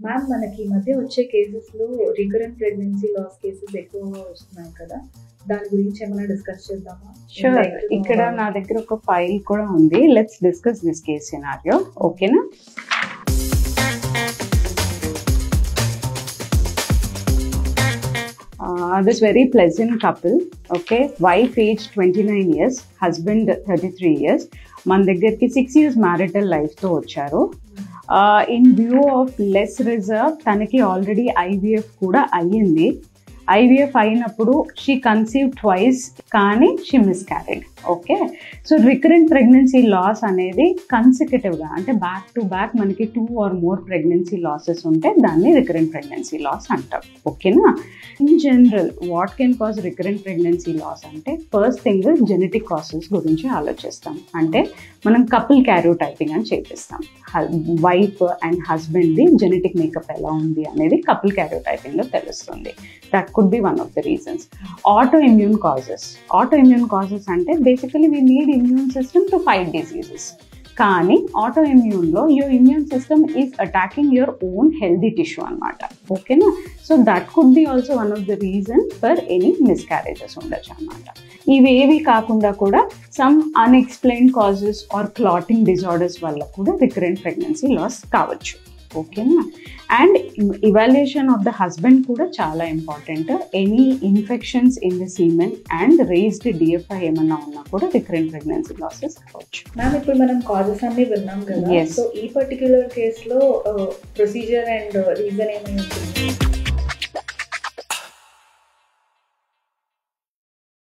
Ma'am మనకి ఈ మధ్య వచ్చే కేసెస్లో రికరెంట్ ప్రెగ్నెన్సీ లాస్ కేసెస్ ఎక్కువగా వస్తున్నాయి కదా, దాని గురించి ఏమైనా డిస్కస్ చేద్దామా? షూర్, ఇక్కడ నా దగ్గర ఒక ఫైల్ కూడా ఉంది. Let's discuss this case scenario. ఓకేనా? This very pleasant couple, okay, wife age 29 years, husband 33 years, మన దగ్గరికి 6 years marital life తో వచ్చారు. In view of less reserve, తనకి ఆల్రెడీ IVF కూడా అయ్యింది. IVF అయినప్పుడు షీ కన్సీవ్ ట్వైస్, కానీ she miscarried. Okay, so recurrent pregnancy loss అనేది కన్సిక్యూటివ్గా అంటే బ్యాక్ టు బ్యాక్ మనకి 2 or more ప్రెగ్నెన్సీ లాసెస్ ఉంటే దాన్ని రికరెంట్ ప్రెగ్నెన్సీ లాస్ అంటాం. ఓకేనా? In general what can cause recurrent pregnancy loss అంటే ఫస్ట్ థింగ్ జెనెటిక్ కాసెస్ గురించి ఆలోచిస్తాం. అంటే మనం కపుల్ క్యారియోటైపింగ్ అని చేపిస్తాం. వైఫ్ అండ్ హస్బెండ్ది జెనెటిక్ మేకప్ ఎలా ఉంది అనేది కపుల్ క్యారియోటైపింగ్లో తెలుస్తుంది. That could be one of the reasons. Autoimmune causes అంటే basically we need immune system to fight diseases. కానీ ఆటోఇమ్యూన్లో your immune system is attacking your own healthy tissue అనమాట. ఓకేనా? So that could B also one of the reason for any miscarriages ఉండొచ్చు అనమాట. ఇవేవి కాకుండా కూడా some unexplained causes or clotting disorders వల్ల కూడా రికరెంట్ ప్రెగ్నెన్సీ లాస్ కావచ్చు. ఓకేనా? And evaluation of the husband కూడా చాలా important. Any infections in the semen and raised DFI ఏమన్నా ఉన్నా కూడా రికరెంట్ ప్రెగ్నెన్సీ లాసెస్ కావచ్చు. మ్యామ్ ఇప్పుడు మనం కాజెస్ అన్ని విన్నాం కదా, సో ఈ పర్టిక్యులర్ కేసులో ప్రొసీజర్ అండ్ రీజన్ ఏమైనా ఉంటుంది?